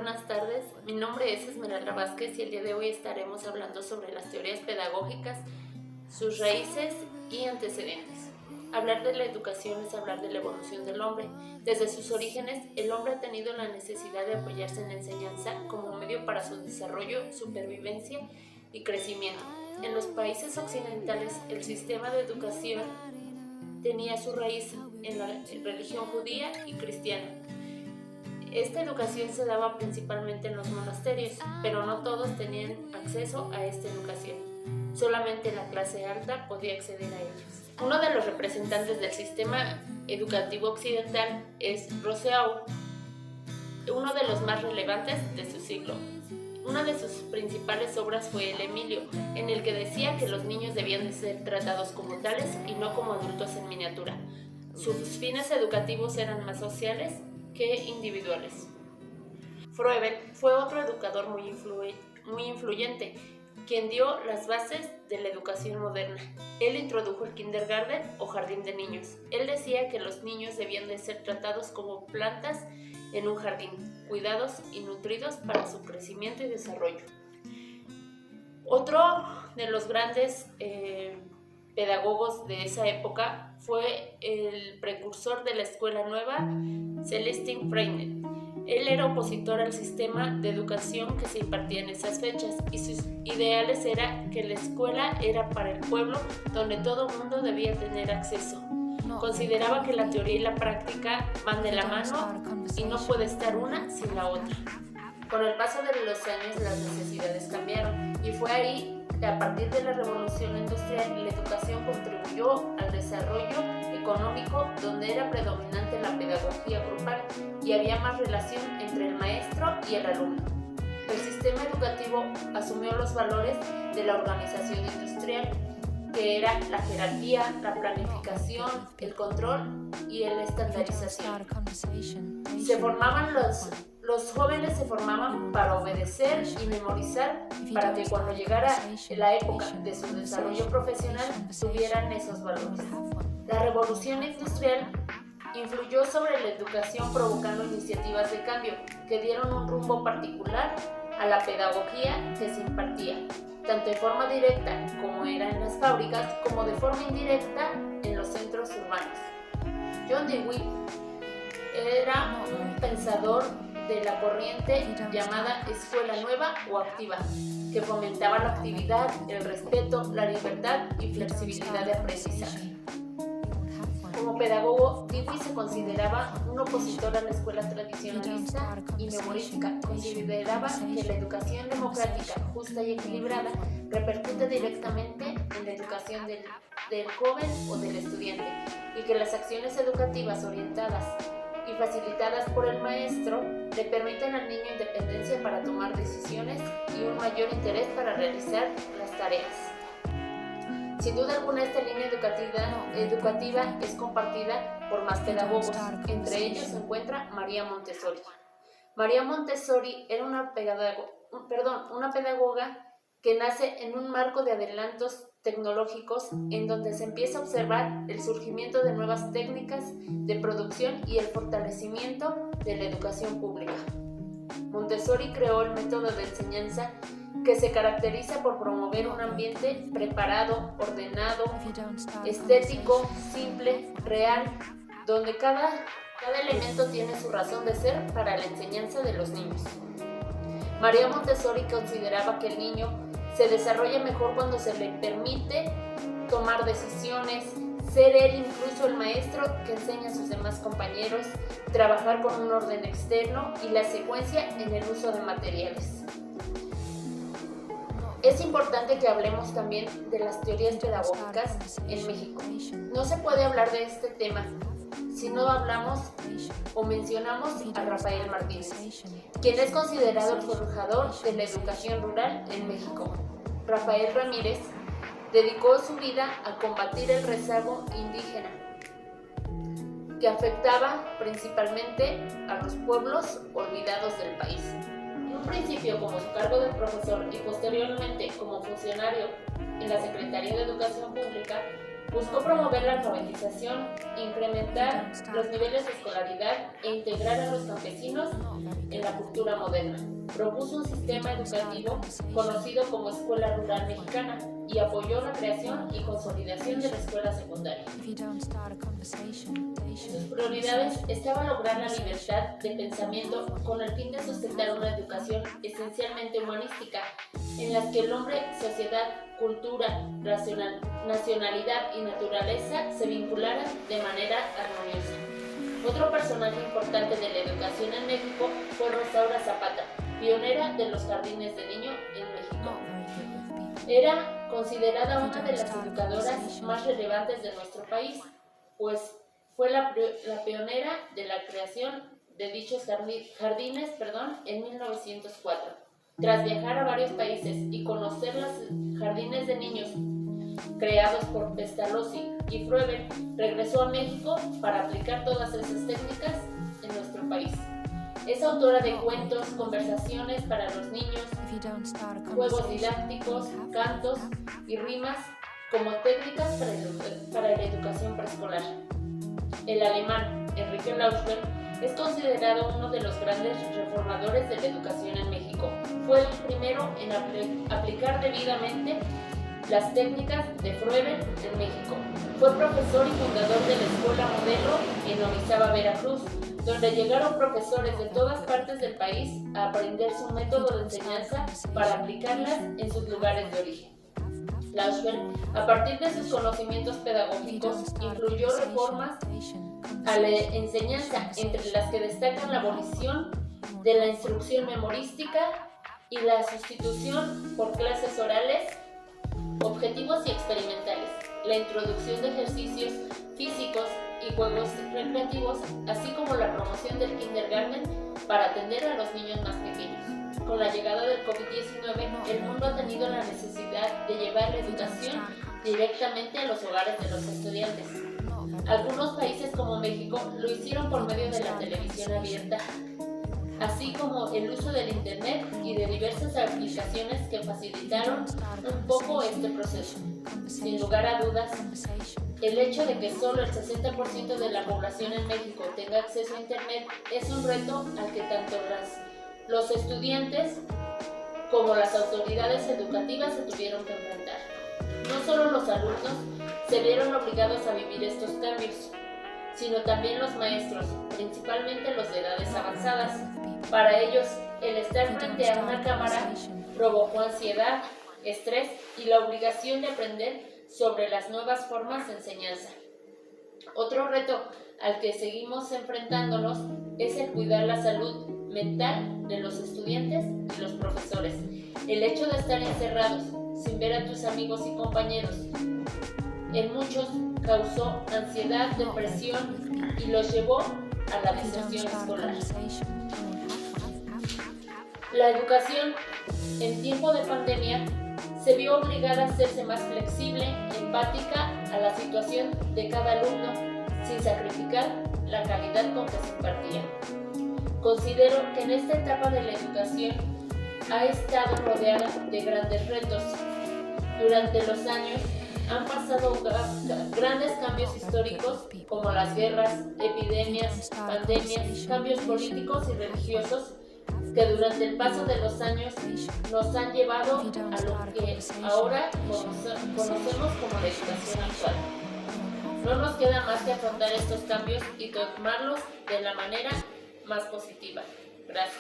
buenas tardes. Mi nombre es Esmeralda Vázquez y el día de hoy estaremos hablando sobre las teorías pedagógicas, sus raíces y antecedentes. Hablar de la educación es hablar de la evolución del hombre. Desde sus orígenes, el hombre ha tenido la necesidad de apoyarse en la enseñanza como medio para su desarrollo, supervivencia y crecimiento. En los países occidentales, el sistema de educación tenía su raíz en la religión judía y cristiana. Esta educación se daba principalmente en los monasterios, pero no todos tenían acceso a esta educación. Solamente la clase alta podía acceder a ellos. Uno de los representantes del sistema educativo occidental es Rousseau, uno de los más relevantes de su siglo. Una de sus principales obras fue El Emilio, en el que decía que los niños debían de ser tratados como tales y no como adultos en miniatura. Sus fines educativos eran más sociales que individuales. Froebel fue otro educador muy influyente, quien dio las bases de la educación moderna. Él introdujo el kindergarten o jardín de niños. Él decía que los niños debían de ser tratados como plantas en un jardín, cuidados y nutridos para su crecimiento y desarrollo. Otro de los grandes pedagogos de esa época fue el precursor de la escuela nueva, Celestin Freinet. Él era opositor al sistema de educación que se impartía en esas fechas y sus ideales era que la escuela era para el pueblo donde todo mundo debía tener acceso. Consideraba que la teoría y la práctica van de la mano y no puede estar una sin la otra. Con el paso de los años las necesidades cambiaron y fue ahí que a partir de la revolución industrial la educación contribuyó al desarrollo económico donde era predominante la pedagogía grupal y había más relación entre el maestro y el alumno. El sistema educativo asumió los valores de la organización industrial, que era la jerarquía, la planificación, el control y la estandarización. Los jóvenes se formaban para obedecer y memorizar para que cuando llegara la época de su desarrollo profesional tuvieran esos valores. La revolución industrial influyó sobre la educación provocando iniciativas de cambio que dieron un rumbo particular a la pedagogía que se impartía, tanto de forma directa como era en las fábricas, como de forma indirecta en los centros urbanos. John Dewey era un pensador de la corriente llamada Escuela Nueva o Activa, que fomentaba la actividad, el respeto, la libertad y flexibilidad de aprendizaje. Como pedagogo, Dewey se consideraba un opositor a la escuela tradicionalista y memorística. Consideraba que la educación democrática, justa y equilibrada repercute directamente en la educación del joven o del estudiante y que las acciones educativas orientadas y facilitadas por el maestro le permiten al niño independencia para tomar decisiones y un mayor interés para realizar las tareas. Sin duda alguna, esta línea educativa es compartida por más pedagogos. Entre ellos se encuentra María Montessori. María Montessori era una pedagoga que nace en un marco de adelantos tecnológicos en donde se empieza a observar el surgimiento de nuevas técnicas de producción y el fortalecimiento de la educación pública. Montessori creó el método de enseñanza que se caracteriza por promover un ambiente preparado, ordenado, estético, simple, real, donde cada elemento tiene su razón de ser para la enseñanza de los niños. María Montessori consideraba que el niño se desarrolla mejor cuando se le permite tomar decisiones, ser él incluso el maestro que enseña a sus demás compañeros, trabajar con un orden externo y la secuencia en el uso de materiales. Es importante que hablemos también de las teorías pedagógicas en México. No se puede hablar de este tema si no hablamos o mencionamos a Rafael Martínez, quien es considerado el forjador de la educación rural en México. Rafael Ramírez dedicó su vida a combatir el rezago indígena, que afectaba principalmente a los pueblos olvidados del país. En un principio como su cargo de profesor y posteriormente como funcionario en la Secretaría de Educación Pública, Buscó promover la alfabetización, incrementar los niveles de escolaridad e integrar a los campesinos en la cultura moderna. Propuso un sistema educativo conocido como Escuela Rural Mexicana y apoyó la creación y consolidación de la escuela secundaria. Sus prioridades estaban lograr la libertad de pensamiento con el fin de sustentar una educación esencialmente humanística, en la que el hombre, sociedad, cultura, nacionalidad y naturaleza se vincularan de manera armoniosa. Otro personaje importante de la educación en México fue Rosaura Zapata, pionera de los jardines de niños en México. Era considerada una de las educadoras más relevantes de nuestro país, pues fue la pionera de la creación de dichos jardines en 1904. Tras viajar a varios países y conocer los jardines de niños creados por Pestalozzi y Froebel, regresó a México para aplicar todas esas técnicas en nuestro país. Es autora de cuentos, conversaciones para los niños, juegos didácticos, cantos y rimas como técnicas para la educación preescolar. El alemán Enrique Lauschberg es considerado uno de los grandes reformadores de la educación en México. Fue el primero en aplicar debidamente las técnicas de Froebel en México. Fue profesor y fundador de la Escuela Modelo en Orizaba, Veracruz, donde llegaron profesores de todas partes del país a aprender su método de enseñanza para aplicarlas en sus lugares de origen. Lauschberg, a partir de sus conocimientos pedagógicos, incluyó reformas a la enseñanza, entre las que destacan la abolición de la instrucción memorística y la sustitución por clases orales, objetivos y experimentales, la introducción de ejercicios físicos y juegos recreativos, así como la promoción del kindergarten para atender a los niños más pequeños. Con la llegada del COVID-19, el mundo ha tenido la necesidad de llevar la educación directamente a los hogares de los estudiantes. Algunos países como México lo hicieron por medio de la televisión abierta, así como el uso del Internet y de diversas aplicaciones que facilitaron un poco este proceso. Sin lugar a dudas, el hecho de que solo el 60% de la población en México tenga acceso a Internet es un reto al que tanto los estudiantes como las autoridades educativas se tuvieron que enfrentar. No solo los alumnos se vieron obligados a vivir estos cambios, sino también los maestros, principalmente los de edades avanzadas. Para ellos, el estar frente a una cámara provocó ansiedad, estrés y la obligación de aprender sobre las nuevas formas de enseñanza. Otro reto al que seguimos enfrentándonos es el cuidar la salud mental de los estudiantes y los profesores. El hecho de estar encerrados, sin ver a tus amigos y compañeros, en muchos causó ansiedad, depresión y los llevó a la deserción escolar. La educación en tiempo de pandemia se vio obligada a hacerse más flexible, empática a la situación de cada alumno, sin sacrificar la calidad con que se impartía. Considero que en esta etapa de la educación ha estado rodeada de grandes retos. Durante los años han pasado grandes cambios históricos como las guerras, epidemias, pandemias, cambios políticos y religiosos que durante el paso de los años nos han llevado a lo que ahora conocemos como la educación actual. No nos queda más que afrontar estos cambios y tomarlos de la manera más positiva. Gracias.